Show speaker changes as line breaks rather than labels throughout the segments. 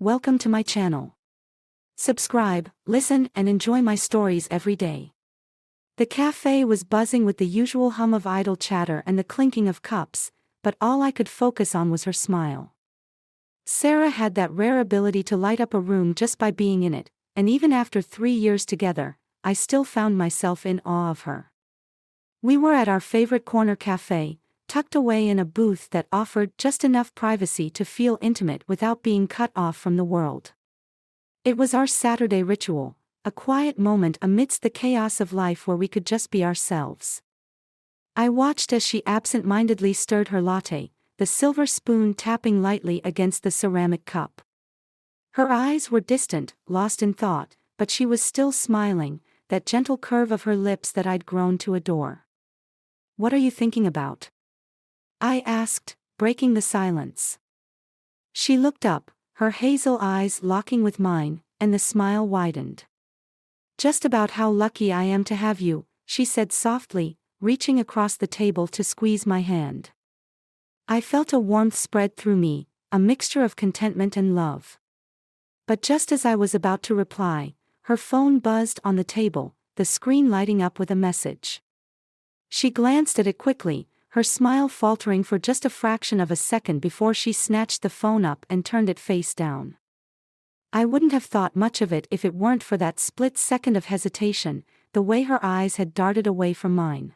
Welcome to my channel. Subscribe, listen, and enjoy my stories every day. The cafe was buzzing with the usual hum of idle chatter and the clinking of cups, but all I could focus on was her smile. Sarah had that rare ability to light up a room just by being in it, and even after 3 years together, I still found myself in awe of her. We were at our favorite corner cafe, tucked away in a booth that offered just enough privacy to feel intimate without being cut off from the world. It was our Saturday ritual, a quiet moment amidst the chaos of life where we could just be ourselves. I watched as she absent-mindedly stirred her latte, the silver spoon tapping lightly against the ceramic cup. Her eyes were distant, lost in thought, but she was still smiling, that gentle curve of her lips that I'd grown to adore. "What are you thinking about?" I asked, breaking the silence. She looked up, her hazel eyes locking with mine, and the smile widened. "Just about how lucky I am to have you," she said softly, reaching across the table to squeeze my hand. I felt a warmth spread through me, a mixture of contentment and love. But just as I was about to reply, her phone buzzed on the table, the screen lighting up with a message. She glanced at it quickly, her smile faltering for just a fraction of a second before she snatched the phone up and turned it face down. I wouldn't have thought much of it if it weren't for that split second of hesitation, the way her eyes had darted away from mine.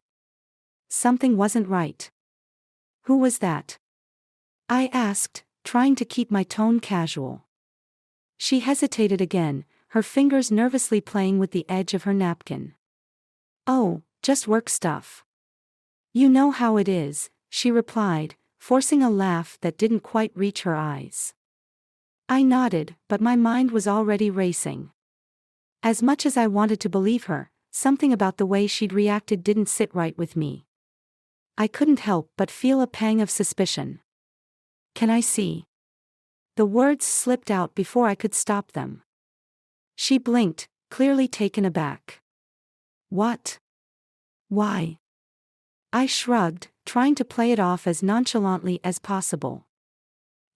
Something wasn't right. "Who was that?" I asked, trying to keep my tone casual. She hesitated again, her fingers nervously playing with the edge of her napkin. "Oh, just work stuff. You know how it is," she replied, forcing a laugh that didn't quite reach her eyes. I nodded, but my mind was already racing. As much as I wanted to believe her, something about the way she'd reacted didn't sit right with me. I couldn't help but feel a pang of suspicion. "Can I see?" The words slipped out before I could stop them. She blinked, clearly taken aback. "What? Why?" I shrugged, trying to play it off as nonchalantly as possible.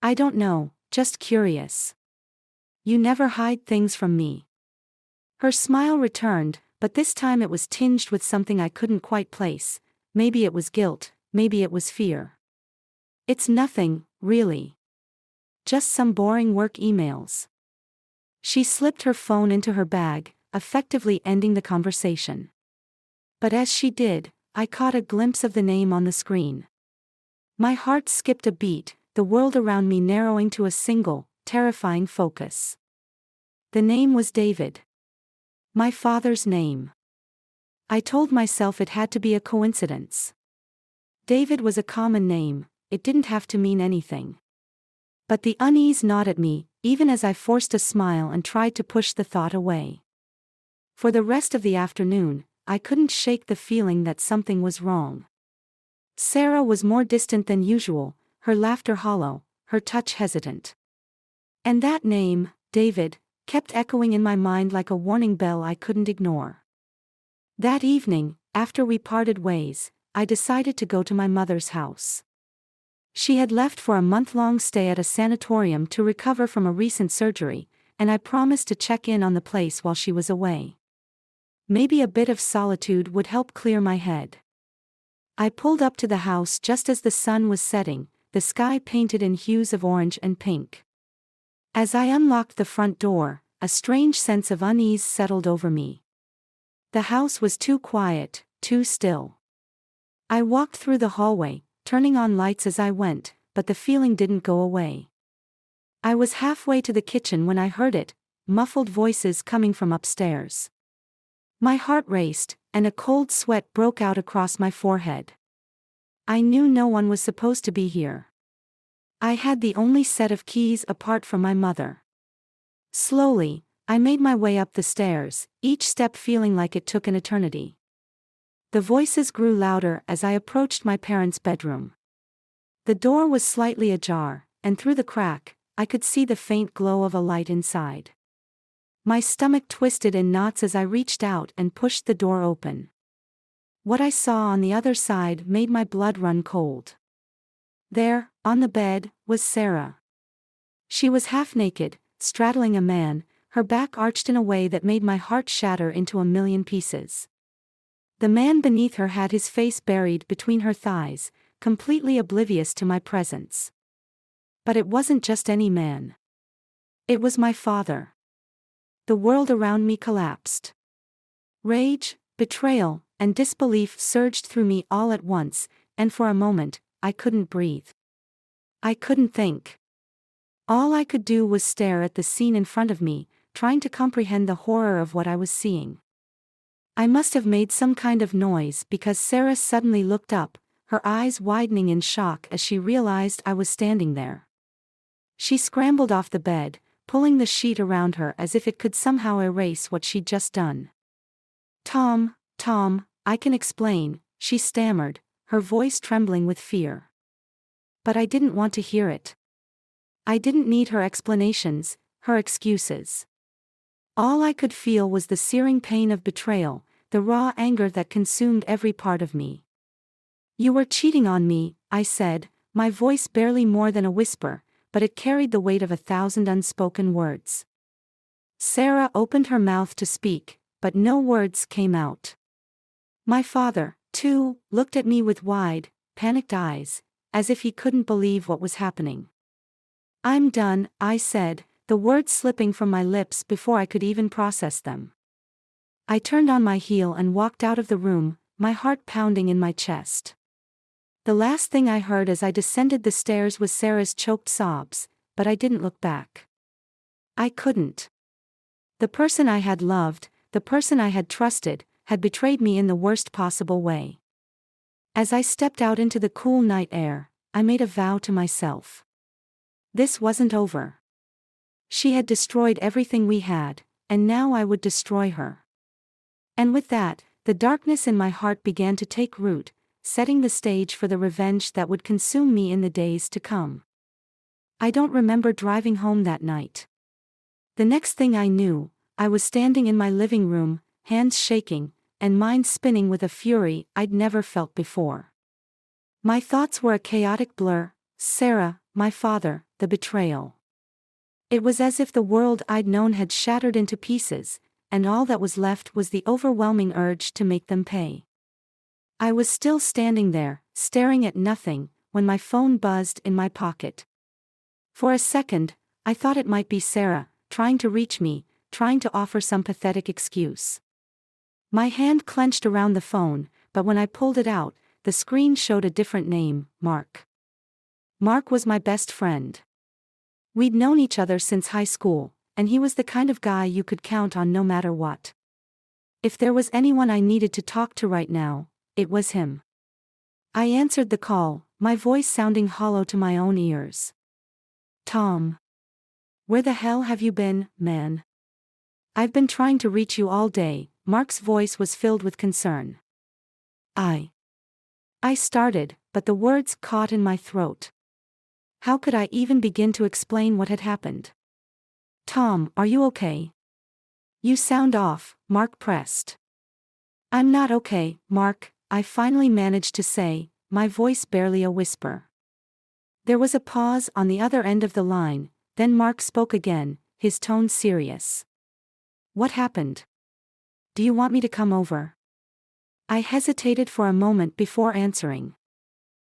"I don't know, just curious. You never hide things from me." Her smile returned, but this time it was tinged with something I couldn't quite place. Maybe it was guilt, maybe it was fear. "It's nothing, really. Just some boring work emails." She slipped her phone into her bag, effectively ending the conversation. But as she did, I caught a glimpse of the name on the screen. My heart skipped a beat, the world around me narrowing to a single, terrifying focus. The name was David. My father's name. I told myself it had to be a coincidence. David was a common name, it didn't have to mean anything. But the unease gnawed at me, even as I forced a smile and tried to push the thought away. For the rest of the afternoon, I couldn't shake the feeling that something was wrong. Sarah was more distant than usual, her laughter hollow, her touch hesitant. And that name, David, kept echoing in my mind like a warning bell I couldn't ignore. That evening, after we parted ways, I decided to go to my mother's house. She had left for a month-long stay at a sanatorium to recover from a recent surgery, and I promised to check in on the place while she was away. Maybe a bit of solitude would help clear my head. I pulled up to the house just as the sun was setting, the sky painted in hues of orange and pink. As I unlocked the front door, a strange sense of unease settled over me. The house was too quiet, too still. I walked through the hallway, turning on lights as I went, but the feeling didn't go away. I was halfway to the kitchen when I heard it, muffled voices coming from upstairs. My heart raced, and a cold sweat broke out across my forehead. I knew no one was supposed to be here. I had the only set of keys apart from my mother. Slowly, I made my way up the stairs, each step feeling like it took an eternity. The voices grew louder as I approached my parents' bedroom. The door was slightly ajar, and through the crack, I could see the faint glow of a light inside. My stomach twisted in knots as I reached out and pushed the door open. What I saw on the other side made my blood run cold. There, on the bed, was Sarah. She was half naked, straddling a man, her back arched in a way that made my heart shatter into a million pieces. The man beneath her had his face buried between her thighs, completely oblivious to my presence. But it wasn't just any man. It was my father. The world around me collapsed. Rage, betrayal, and disbelief surged through me all at once, and for a moment, I couldn't breathe. I couldn't think. All I could do was stare at the scene in front of me, trying to comprehend the horror of what I was seeing. I must have made some kind of noise because Sarah suddenly looked up, her eyes widening in shock as she realized I was standing there. She scrambled off the bed, pulling the sheet around her as if it could somehow erase what she'd just done. Tom, I can explain," she stammered, her voice trembling with fear. But I didn't want to hear it. I didn't need her explanations, her excuses. All I could feel was the searing pain of betrayal, the raw anger that consumed every part of me. "You were cheating on me," I said, my voice barely more than a whisper, but it carried the weight of 1,000 unspoken words. Sarah opened her mouth to speak, but no words came out. My father, too, looked at me with wide, panicked eyes, as if he couldn't believe what was happening. "I'm done," I said, the words slipping from my lips before I could even process them. I turned on my heel and walked out of the room, my heart pounding in my chest. The last thing I heard as I descended the stairs was Sarah's choked sobs, but I didn't look back. I couldn't. The person I had loved, the person I had trusted, had betrayed me in the worst possible way. As I stepped out into the cool night air, I made a vow to myself. This wasn't over. She had destroyed everything we had, and now I would destroy her. And with that, the darkness in my heart began to take root, setting the stage for the revenge that would consume me in the days to come. I don't remember driving home that night. The next thing I knew, I was standing in my living room, hands shaking, and mind spinning with a fury I'd never felt before. My thoughts were a chaotic blur: Sarah, my father, the betrayal. It was as if the world I'd known had shattered into pieces, and all that was left was the overwhelming urge to make them pay. I was still standing there, staring at nothing, when my phone buzzed in my pocket. For a second, I thought it might be Sarah, trying to reach me, trying to offer some pathetic excuse. My hand clenched around the phone, but when I pulled it out, the screen showed a different name: Mark. Mark was my best friend. We'd known each other since high school, and he was the kind of guy you could count on no matter what. If there was anyone I needed to talk to right now, it was him. I answered the call, my voice sounding hollow to my own ears. "Tom. Where the hell have you been, man? I've been trying to reach you all day." Mark's voice was filled with concern. I started, but the words caught in my throat. How could I even begin to explain what had happened? "Tom, are you okay? You sound off," Mark pressed. "I'm not okay, Mark," I finally managed to say, my voice barely a whisper. There was a pause on the other end of the line, then Mark spoke again, his tone serious. "What happened? Do you want me to come over?" I hesitated for a moment before answering.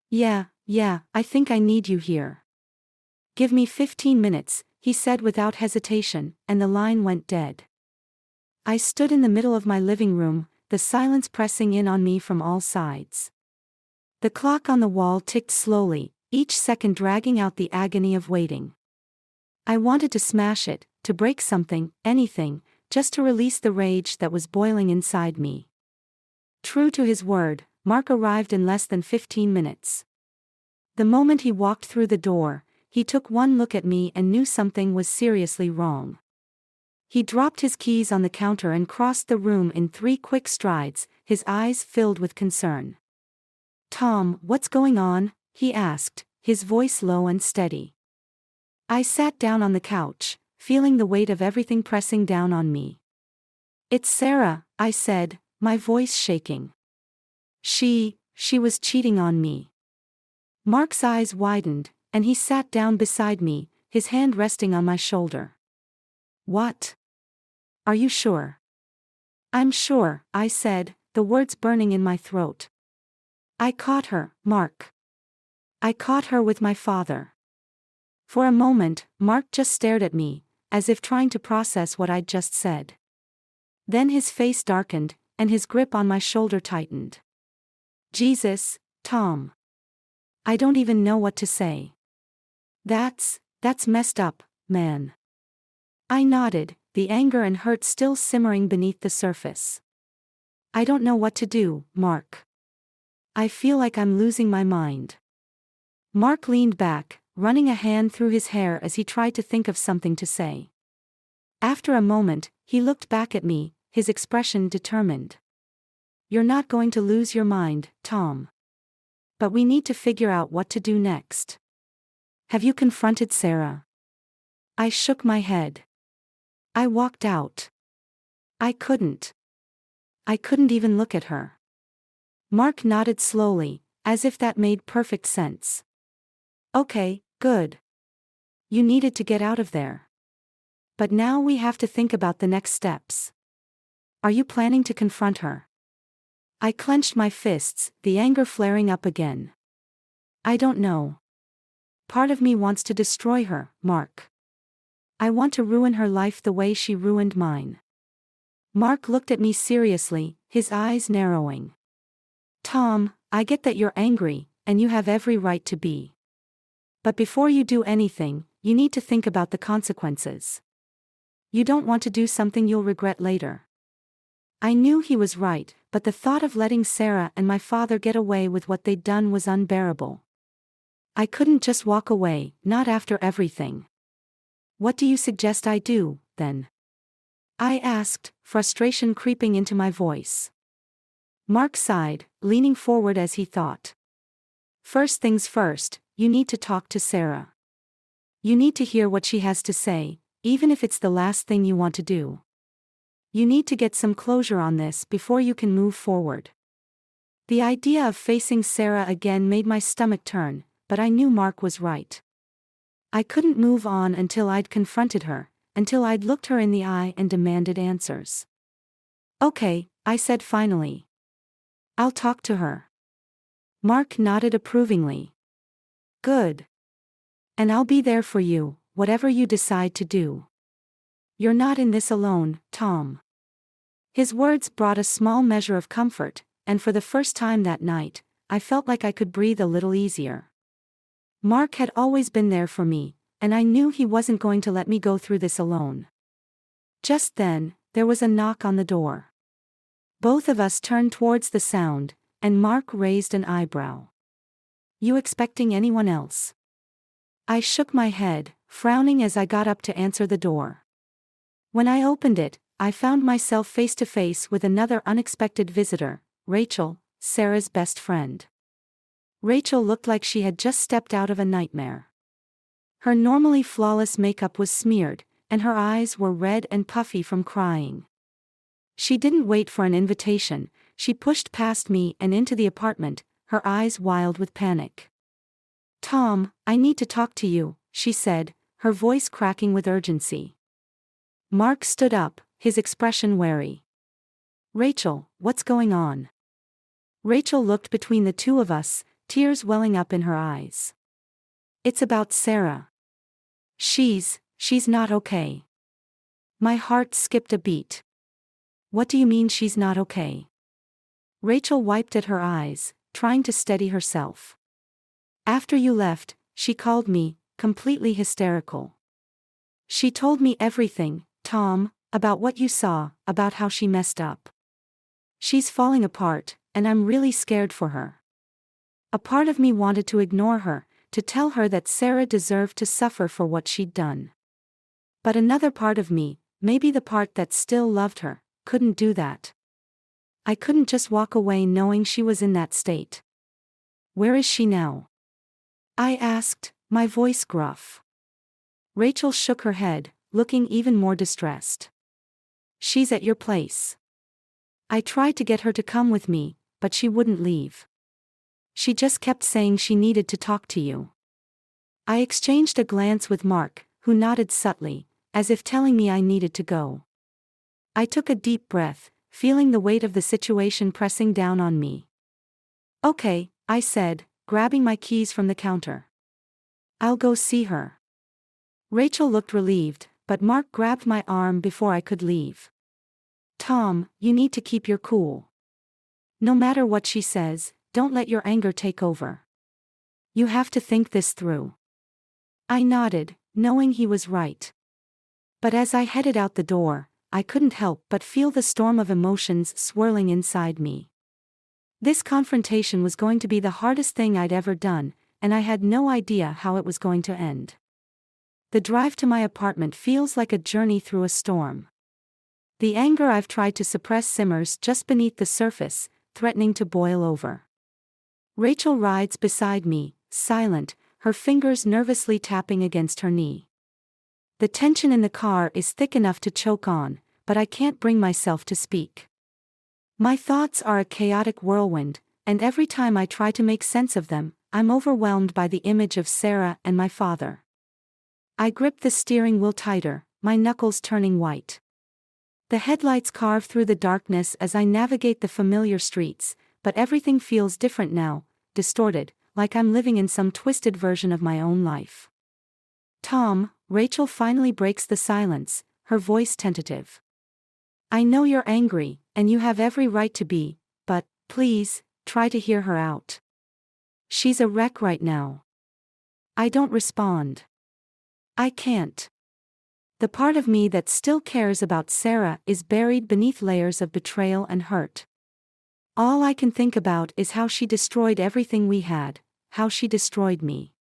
Yeah, I think I need you here." "Give me 15 minutes, he said without hesitation, and the line went dead. I stood in the middle of my living room, the silence pressing in on me from all sides. The clock on the wall ticked slowly, each second dragging out the agony of waiting. I wanted to smash it, to break something, anything, just to release the rage that was boiling inside me. True to his word, Mark arrived in less than 15 minutes. The moment he walked through the door, he took one look at me and knew something was seriously wrong. He dropped his keys on the counter and crossed the room in 3 quick strides, his eyes filled with concern. "Tom, what's going on?" he asked, his voice low and steady. I sat down on the couch, feeling the weight of everything pressing down on me. "It's Sarah," I said, my voice shaking. She was cheating on me." Mark's eyes widened, and he sat down beside me, his hand resting on my shoulder. What? Are you sure? I'm sure, I said, the words burning in my throat. I caught her, Mark. I caught her with my father. For a moment, Mark just stared at me, as if trying to process what I'd just said. Then his face darkened, and his grip on my shoulder tightened. Jesus, Tom. I don't even know what to say. That's messed up, man. I nodded, the anger and hurt still simmering beneath the surface. I don't know what to do, Mark. I feel like I'm losing my mind. Mark leaned back, running a hand through his hair as he tried to think of something to say. After a moment, he looked back at me, his expression determined. You're not going to lose your mind, Tom. But we need to figure out what to do next. Have you confronted Sarah? I shook my head. I walked out. I couldn't. I couldn't even look at her. Mark nodded slowly, as if that made perfect sense. Okay, good. You needed to get out of there. But now we have to think about the next steps. Are you planning to confront her? I clenched my fists, the anger flaring up again. I don't know. Part of me wants to destroy her, Mark. I want to ruin her life the way she ruined mine. Mark looked at me seriously, his eyes narrowing. Tom, I get that you're angry, and you have every right to be. But before you do anything, you need to think about the consequences. You don't want to do something you'll regret later. I knew he was right, but the thought of letting Sarah and my father get away with what they'd done was unbearable. I couldn't just walk away, not after everything. What do you suggest I do, then? I asked, frustration creeping into my voice. Mark sighed, leaning forward as he thought. First things first, you need to talk to Sarah. You need to hear what she has to say, even if it's the last thing you want to do. You need to get some closure on this before you can move forward. The idea of facing Sarah again made my stomach turn, but I knew Mark was right. I couldn't move on until I'd confronted her, until I'd looked her in the eye and demanded answers. Okay, I said finally. I'll talk to her. Mark nodded approvingly. Good. And I'll be there for you, whatever you decide to do. You're not in this alone, Tom. His words brought a small measure of comfort, and for the first time that night, I felt like I could breathe a little easier. Mark had always been there for me, and I knew he wasn't going to let me go through this alone. Just then, there was a knock on the door. Both of us turned towards the sound, and Mark raised an eyebrow. You expecting anyone else? I shook my head, frowning as I got up to answer the door. When I opened it, I found myself face to face with another unexpected visitor, Rachel, Sarah's best friend. Rachel looked like she had just stepped out of a nightmare. Her normally flawless makeup was smeared, and her eyes were red and puffy from crying. She didn't wait for an invitation, she pushed past me and into the apartment, her eyes wild with panic. Tom, I need to talk to you, she said, her voice cracking with urgency. Mark stood up, his expression wary. Rachel, what's going on? Rachel looked between the two of us, tears welling up in her eyes. It's about Sarah. She's not okay. My heart skipped a beat. What do you mean she's not okay? Rachel wiped at her eyes, trying to steady herself. After you left, she called me, completely hysterical. She told me everything, Tom, about what you saw, about how she messed up. She's falling apart, and I'm really scared for her. A part of me wanted to ignore her, to tell her that Sarah deserved to suffer for what she'd done. But another part of me, maybe the part that still loved her, couldn't do that. I couldn't just walk away knowing she was in that state. Where is she now? I asked, my voice gruff. Rachel shook her head, looking even more distressed. She's at your place. I tried to get her to come with me, but she wouldn't leave. She just kept saying she needed to talk to you. I exchanged a glance with Mark, who nodded subtly, as if telling me I needed to go. I took a deep breath, feeling the weight of the situation pressing down on me. "Okay," I said, grabbing my keys from the counter. "I'll go see her." Rachel looked relieved, but Mark grabbed my arm before I could leave. "Tom, you need to keep your cool. No matter what she says, don't let your anger take over. You have to think this through." I nodded, knowing he was right. But as I headed out the door, I couldn't help but feel the storm of emotions swirling inside me. This confrontation was going to be the hardest thing I'd ever done, and I had no idea how it was going to end. The drive to my apartment feels like a journey through a storm. The anger I've tried to suppress simmers just beneath the surface, threatening to boil over. Rachel rides beside me, silent, her fingers nervously tapping against her knee. The tension in the car is thick enough to choke on, but I can't bring myself to speak. My thoughts are a chaotic whirlwind, and every time I try to make sense of them, I'm overwhelmed by the image of Sarah and my father. I grip the steering wheel tighter, my knuckles turning white. The headlights carve through the darkness as I navigate the familiar streets, but everything feels different now, distorted, like I'm living in some twisted version of my own life. "Tom," Rachel finally breaks the silence, her voice tentative. "I know you're angry, and you have every right to be, but, please, try to hear her out. She's a wreck right now." I don't respond. I can't. The part of me that still cares about Sarah is buried beneath layers of betrayal and hurt. All I can think about is how she destroyed everything we had, how she destroyed me.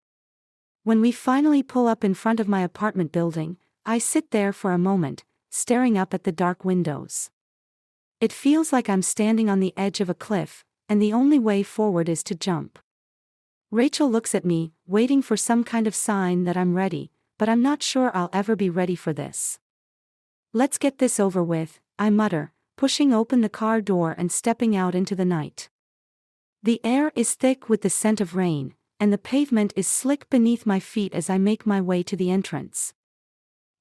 When we finally pull up in front of my apartment building, I sit there for a moment, staring up at the dark windows. It feels like I'm standing on the edge of a cliff, and the only way forward is to jump. Rachel looks at me, waiting for some kind of sign that I'm ready, but I'm not sure I'll ever be ready for this. "Let's get this over with," I mutter, pushing open the car door and stepping out into the night. The air is thick with the scent of rain, and the pavement is slick beneath my feet as I make my way to the entrance.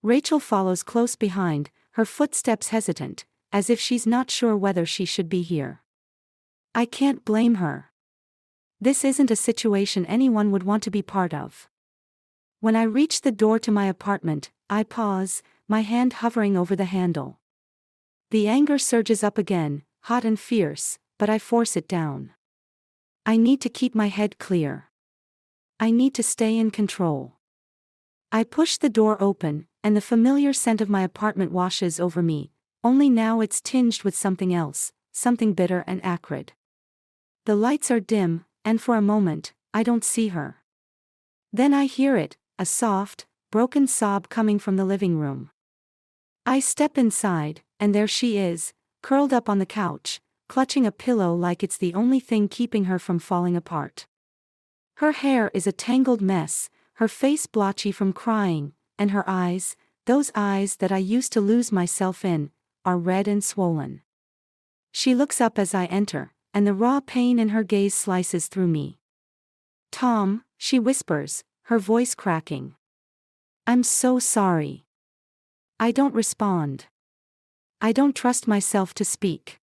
Rachel follows close behind, her footsteps hesitant, as if she's not sure whether she should be here. I can't blame her. This isn't a situation anyone would want to be part of. When I reach the door to my apartment, I pause, my hand hovering over the handle. The anger surges up again, hot and fierce, but I force it down. I need to keep my head clear. I need to stay in control. I push the door open, and the familiar scent of my apartment washes over me, only now it's tinged with something else, something bitter and acrid. The lights are dim, and for a moment, I don't see her. Then I hear it, a soft, broken sob coming from the living room. I step inside, and there she is, curled up on the couch, clutching a pillow like it's the only thing keeping her from falling apart. Her hair is a tangled mess, her face blotchy from crying, and her eyes, those eyes that I used to lose myself in, are red and swollen. She looks up as I enter, and the raw pain in her gaze slices through me. "Tom," she whispers, her voice cracking. "I'm so sorry." I don't respond. I don't trust myself to speak.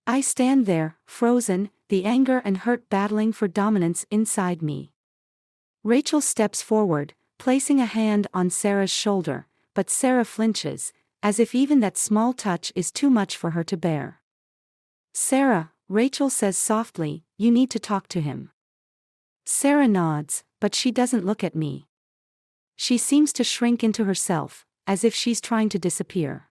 I stand there, frozen, the anger and hurt battling for dominance inside me. Rachel steps forward, placing a hand on Sarah's shoulder, but Sarah flinches, as if even that small touch is too much for her to bear. "Sarah," Rachel says softly, "you need to talk to him." Sarah nods, but she doesn't look at me. She seems to shrink into herself, as if she's trying to disappear.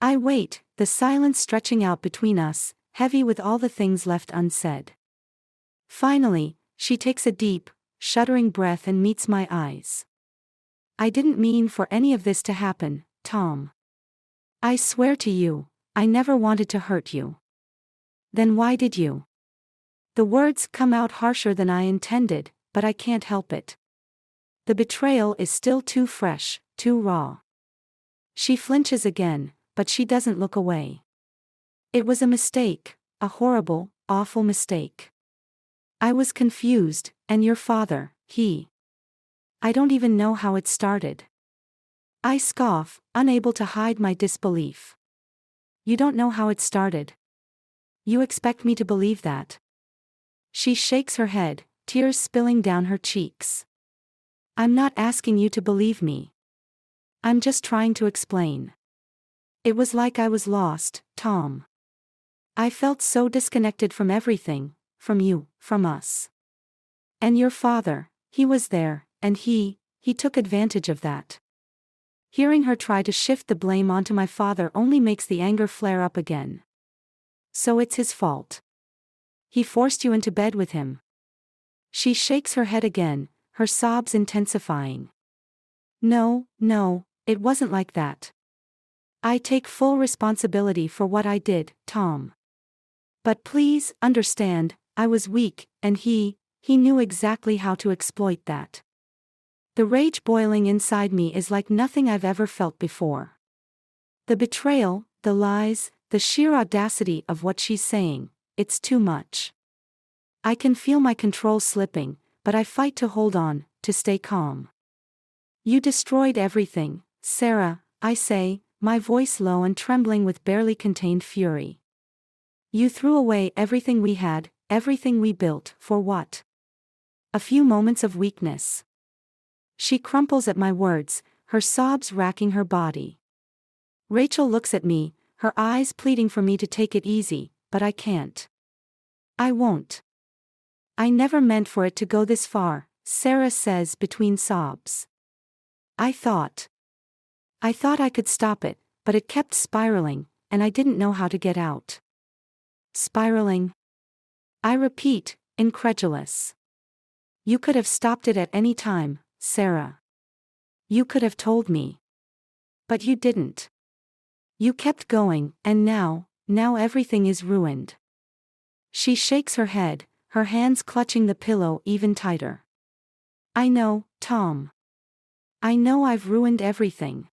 I wait, the silence stretching out between us, heavy with all the things left unsaid. Finally, she takes a deep, shuddering breath and meets my eyes. "I didn't mean for any of this to happen, Tom. I swear to you, I never wanted to hurt you." "Then why did you?" The words come out harsher than I intended, but I can't help it. The betrayal is still too fresh, too raw. She flinches again, but she doesn't look away. "It was a mistake, a horrible, awful mistake. I was confused, and your father, I don't even know how it started." I scoff, unable to hide my disbelief. You don't know how it started. You expect me to believe that? She shakes her head, tears spilling down her cheeks. I'm not asking you to believe me. I'm just trying to explain. It was like I was lost, Tom. I felt so disconnected from everything, from you, from us. And your father, he was there, and he took advantage of that. Hearing her try to shift the blame onto my father only makes the anger flare up again. So it's his fault. He forced you into bed with him. She shakes her head again, her sobs intensifying. No, it wasn't like that. I take full responsibility for what I did, Tom. But please, understand, I was weak, and he knew exactly how to exploit that. The rage boiling inside me is like nothing I've ever felt before. The betrayal, the lies, the sheer audacity of what she's saying, it's too much. I can feel my control slipping, but I fight to hold on, to stay calm. You destroyed everything, Sarah, I say, my voice low and trembling with barely contained fury. You threw away everything we had, everything we built, for what? A few moments of weakness. She crumples at my words, her sobs racking her body. Rachel looks at me, her eyes pleading for me to take it easy, but I can't. I won't. I never meant for it to go this far, Sarah says between sobs. I thought I could stop it, but it kept spiraling, and I didn't know how to get out. Spiraling? I repeat, incredulous. You could have stopped it at any time, Sarah. You could have told me. But you didn't. You kept going, and now everything is ruined. She shakes her head, her hands clutching the pillow even tighter. I know, Tom. I know I've ruined everything.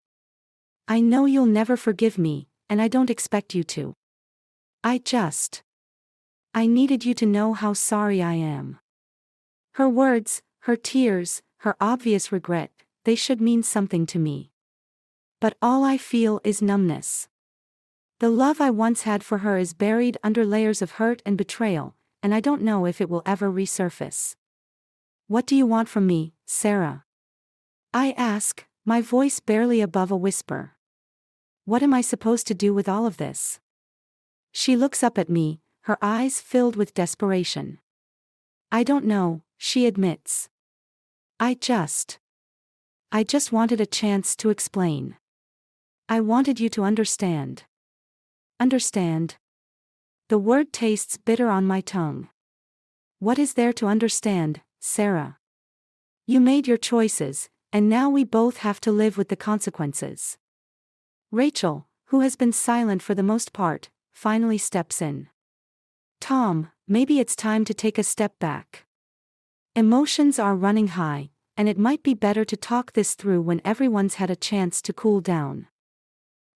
I know you'll never forgive me, and I don't expect you to. I needed you to know how sorry I am. Her words, her tears, her obvious regret, they should mean something to me. But all I feel is numbness. The love I once had for her is buried under layers of hurt and betrayal, and I don't know if it will ever resurface. What do you want from me, Sarah? I ask, my voice barely above a whisper. What am I supposed to do with all of this? She looks up at me, her eyes filled with desperation. I don't know, she admits. I just wanted a chance to explain. I wanted you to understand. Understand? The word tastes bitter on my tongue. What is there to understand, Sarah? You made your choices, and now we both have to live with the consequences. Rachel, who has been silent for the most part, finally steps in. Tom, maybe it's time to take a step back. Emotions are running high, and it might be better to talk this through when everyone's had a chance to cool down.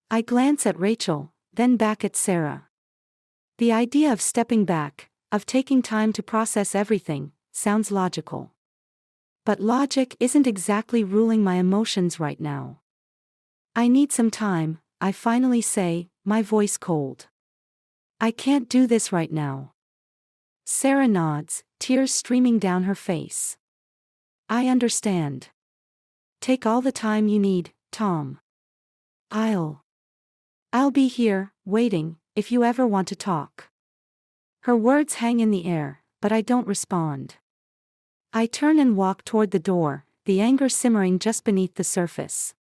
I glance at Rachel, then back at Sarah. The idea of stepping back, of taking time to process everything, sounds logical. But logic isn't exactly ruling my emotions right now. I need some time, I finally say, my voice cold. I can't do this right now. Sarah nods, tears streaming down her face. I understand. Take all the time you need, Tom. I'll be here, waiting, if you ever want to talk. Her words hang in the air, but I don't respond. I turn and walk toward the door, the anger simmering just beneath the surface.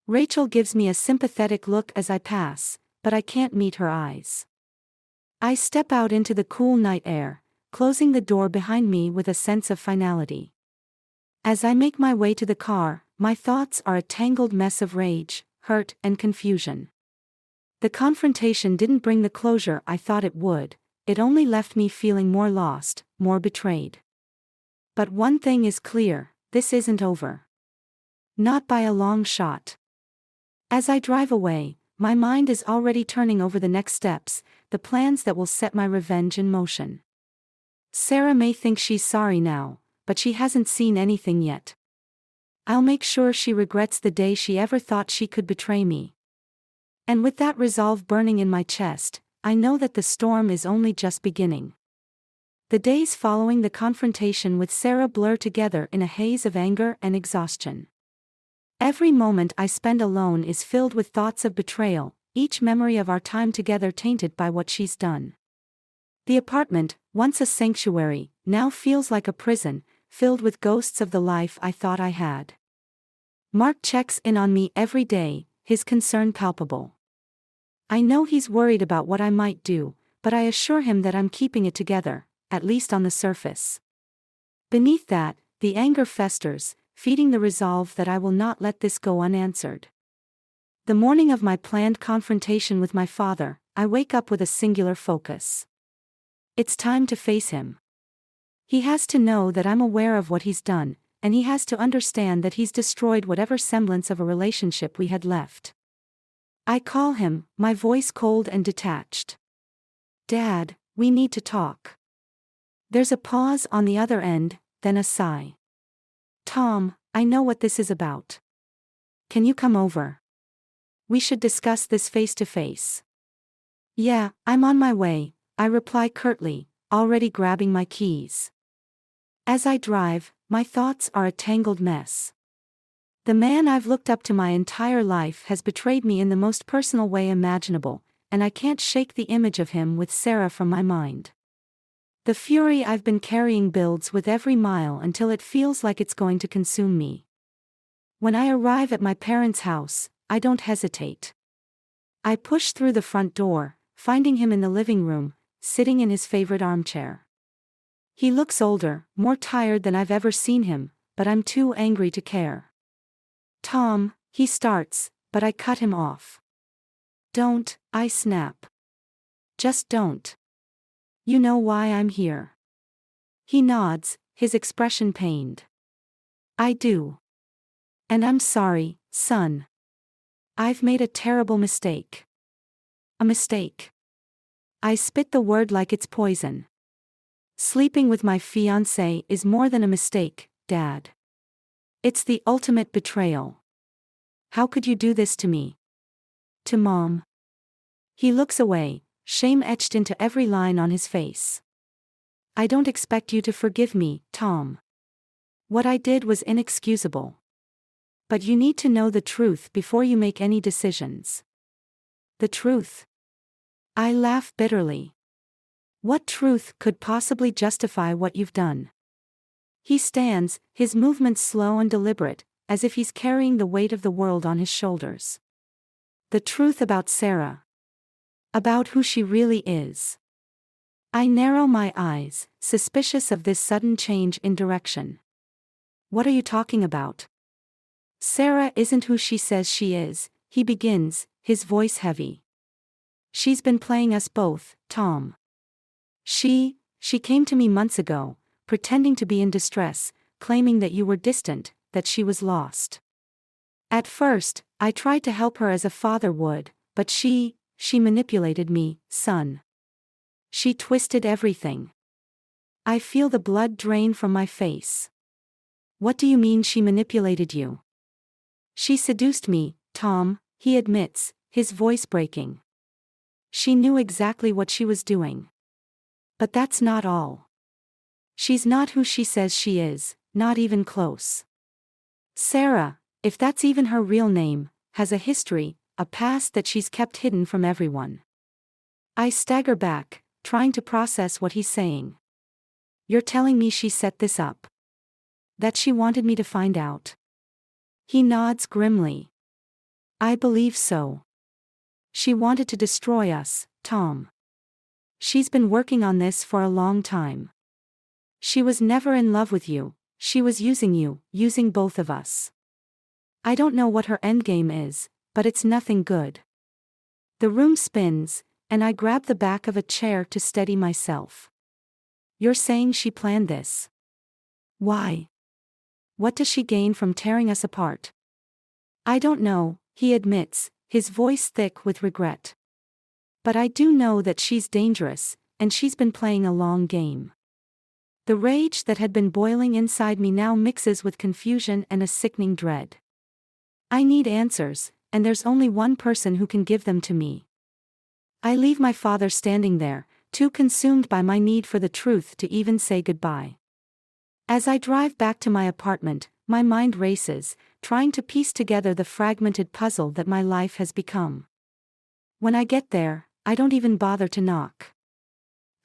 Rachel gives me a sympathetic look as I pass, but I can't meet her eyes. I step out into the cool night air, closing the door behind me with a sense of finality. As I make my way to the car, my thoughts are a tangled mess of rage, hurt, and confusion. The confrontation didn't bring the closure I thought it would, it only left me feeling more lost, more betrayed. But one thing is clear, this isn't over. Not by a long shot. As I drive away, my mind is already turning over the next steps, the plans that will set my revenge in motion. Sarah may think she's sorry now, but she hasn't seen anything yet. I'll make sure she regrets the day she ever thought she could betray me. And with that resolve burning in my chest, I know that the storm is only just beginning. The days following the confrontation with Sarah blur together in a haze of anger and exhaustion. Every moment I spend alone is filled with thoughts of betrayal, each memory of our time together tainted by what she's done. The apartment, once a sanctuary, now feels like a prison, filled with ghosts of the life I thought I had. Mark checks in on me every day, his concern palpable. I know he's worried about what I might do, but I assure him that I'm keeping it together, at least on the surface. Beneath that, the anger festers, feeding the resolve that I will not let this go unanswered. The morning of my planned confrontation with my father, I wake up with a singular focus. It's time to face him. He has to know that I'm aware of what he's done, and he has to understand that he's destroyed whatever semblance of a relationship we had left. I call him, my voice cold and detached. Dad, we need to talk. There's a pause on the other end, then a sigh. Tom, I know what this is about. Can you come over? We should discuss this face to face. Yeah, I'm on my way, I reply curtly, already grabbing my keys. As I drive, my thoughts are a tangled mess. The man I've looked up to my entire life has betrayed me in the most personal way imaginable, and I can't shake the image of him with Sarah from my mind. The fury I've been carrying builds with every mile until it feels like it's going to consume me. When I arrive at my parents' house, I don't hesitate. I push through the front door, finding him in the living room, sitting in his favorite armchair. He looks older, more tired than I've ever seen him, but I'm too angry to care. Tom, he starts, but I cut him off. Don't, I snap. Just don't. You know why I'm here. He nods, his expression pained. I do. And I'm sorry, son. I've made a terrible mistake. A mistake. I spit the word like it's poison. Sleeping with my fiancé is more than a mistake, Dad. It's the ultimate betrayal. How could you do this to me? To Mom. He looks away, shame etched into every line on his face. I don't expect you to forgive me, Tom. What I did was inexcusable. But you need to know the truth before you make any decisions. The truth. I laugh bitterly. What truth could possibly justify what you've done? He stands, his movements slow and deliberate, as if he's carrying the weight of the world on his shoulders. The truth about Sarah. About who she really is. I narrow my eyes, suspicious of this sudden change in direction. What are you talking about? Sarah isn't who she says she is, he begins, his voice heavy. She's been playing us both, Tom. She came to me months ago, pretending to be in distress, claiming that you were distant, that she was lost. At first, I tried to help her as a father would, but she manipulated me, son. She twisted everything. I feel the blood drain from my face. What do you mean she manipulated you? She seduced me, Tom, he admits, his voice breaking. She knew exactly what she was doing. But that's not all. She's not who she says she is, not even close. Sarah, if that's even her real name, has a history, a past that she's kept hidden from everyone. I stagger back, trying to process what he's saying. You're telling me she set this up? That she wanted me to find out? He nods grimly. I believe so. She wanted to destroy us, Tom. She's been working on this for a long time. She was never in love with you, she was using you, using both of us. I don't know what her endgame is, but it's nothing good. The room spins, and I grab the back of a chair to steady myself. You're saying she planned this? Why? What does she gain from tearing us apart? I don't know, he admits, his voice thick with regret. But I do know that she's dangerous, and she's been playing a long game. The rage that had been boiling inside me now mixes with confusion and a sickening dread. I need answers, and there's only one person who can give them to me. I leave my father standing there, too consumed by my need for the truth to even say goodbye. As I drive back to my apartment, my mind races, trying to piece together the fragmented puzzle that my life has become. When I get there, I don't even bother to knock.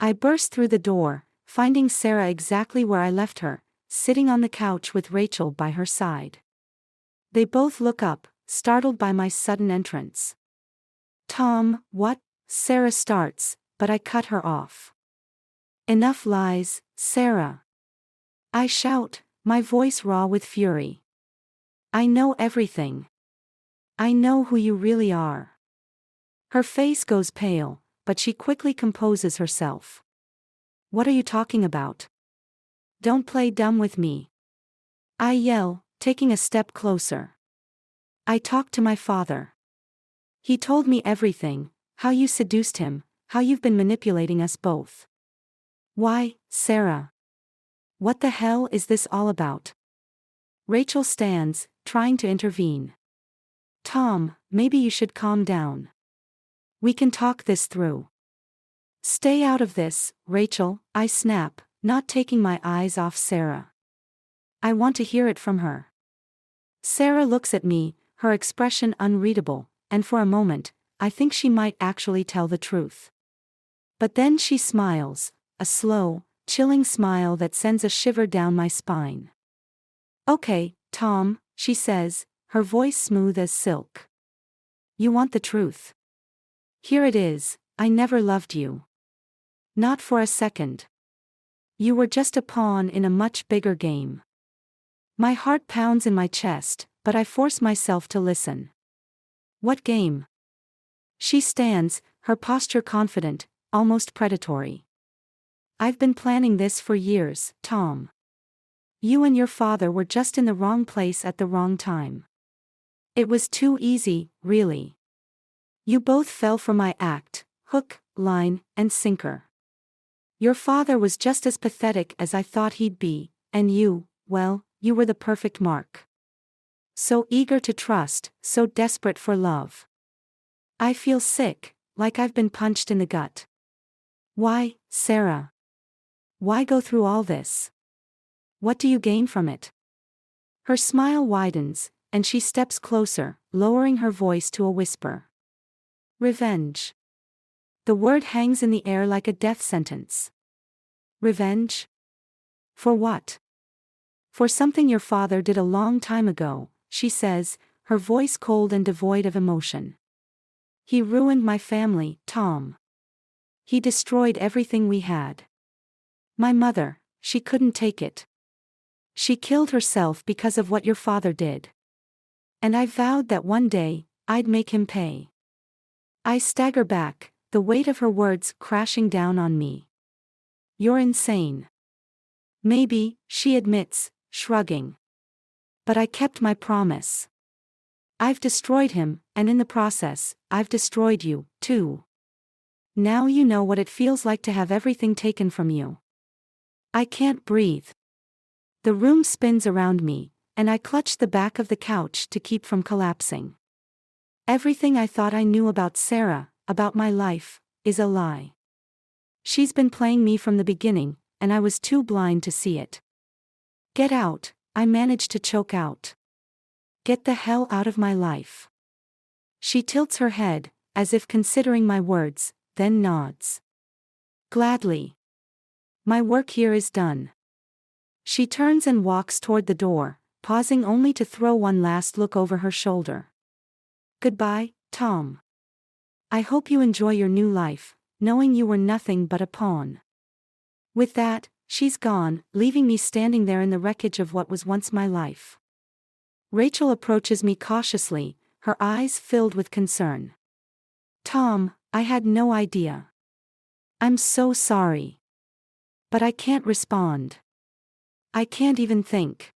I burst through the door, finding Sarah exactly where I left her, sitting on the couch with Rachel by her side. They both look up, startled by my sudden entrance. "Tom, what?" Sarah starts, but I cut her off. "Enough lies, Sarah." I shout, my voice raw with fury. "I know everything. I know who you really are." Her face goes pale, but she quickly composes herself. "What are you talking about? Don't play dumb with me." I yell, taking a step closer. "I talked to my father. He told me everything, how you seduced him, how you've been manipulating us both." "Why, Sarah? What the hell is this all about?" Rachel stands, trying to intervene. "Tom, maybe you should calm down. We can talk this through." "Stay out of this, Rachel," I snap, not taking my eyes off Sarah. "I want to hear it from her." Sarah looks at me, her expression unreadable, and for a moment, I think she might actually tell the truth. But then she smiles, a slow, chilling smile that sends a shiver down my spine. "Okay, Tom," she says, her voice smooth as silk. "You want the truth. Here it is. I never loved you. Not for a second. You were just a pawn in a much bigger game." My heart pounds in my chest, but I force myself to listen. "What game?" She stands, her posture confident, almost predatory. "I've been planning this for years, Tom. You and your father were just in the wrong place at the wrong time. It was too easy, really. You both fell for my act, hook, line, and sinker. Your father was just as pathetic as I thought he'd be, and you, well, you were the perfect mark. So eager to trust, so desperate for love. I feel sick, like I've been punched in the gut. Why, Sarah? Why go through all this? What do you gain from it?" Her smile widens, and she steps closer, lowering her voice to a whisper. "Revenge." The word hangs in the air like a death sentence. "Revenge? For what?" "For something your father did a long time ago," she says, her voice cold and devoid of emotion. "He ruined my family, Tom. He destroyed everything we had. My mother, she couldn't take it. She killed herself because of what your father did. And I vowed that one day, I'd make him pay." I stagger back, the weight of her words crashing down on me. "You're insane." "Maybe," she admits, shrugging. "But I kept my promise. I've destroyed him, and in the process, I've destroyed you, too. Now you know what it feels like to have everything taken from you." I can't breathe. The room spins around me, and I clutch the back of the couch to keep from collapsing. Everything I thought I knew about Sarah, about my life, is a lie. She's been playing me from the beginning, and I was too blind to see it. "Get out," I managed to choke out. "Get the hell out of my life." She tilts her head, as if considering my words, then nods. "Gladly. My work here is done." She turns and walks toward the door, pausing only to throw one last look over her shoulder. "Goodbye, Tom. I hope you enjoy your new life, knowing you were nothing but a pawn." With that, she's gone, leaving me standing there in the wreckage of what was once my life. Rachel approaches me cautiously, her eyes filled with concern. "Tom, I had no idea. I'm so sorry. But I can't respond. I can't even think.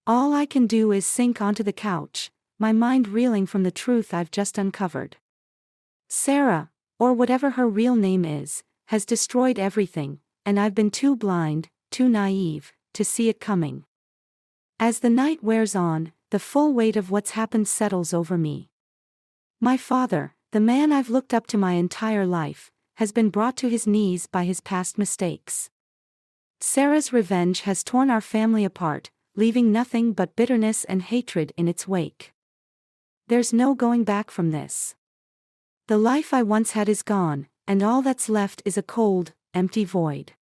All I can do is sink onto the couch, my mind reeling from the truth I've just uncovered. Sarah, or whatever her real name is, has destroyed everything, and I've been too blind, too naive, to see it coming. As the night wears on, the full weight of what's happened settles over me. My father, the man I've looked up to my entire life, has been brought to his knees by his past mistakes. Sarah's revenge has torn our family apart, leaving nothing but bitterness and hatred in its wake. There's no going back from this. The life I once had is gone, and all that's left is a cold, empty void.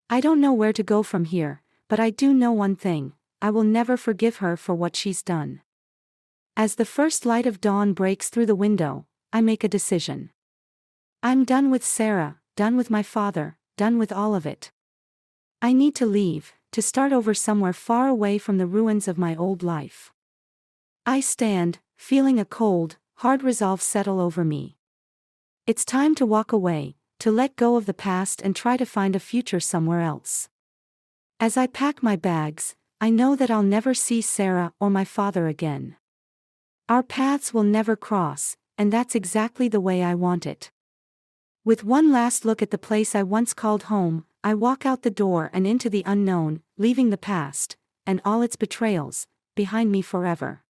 I don't know where to go from here, but I do know one thing: I will never forgive her for what she's done. As the first light of dawn breaks through the window, I make a decision. I'm done with Sarah, done with my father, done with all of it. I need to leave, to start over somewhere far away from the ruins of my old life. I stand, feeling a cold, hard resolve settle over me. It's time to walk away, to let go of the past and try to find a future somewhere else. As I pack my bags, I know that I'll never see Sarah or my father again. Our paths will never cross, and that's exactly the way I want it. With one last look at the place I once called home, I walk out the door and into the unknown, leaving the past, and all its betrayals, behind me forever.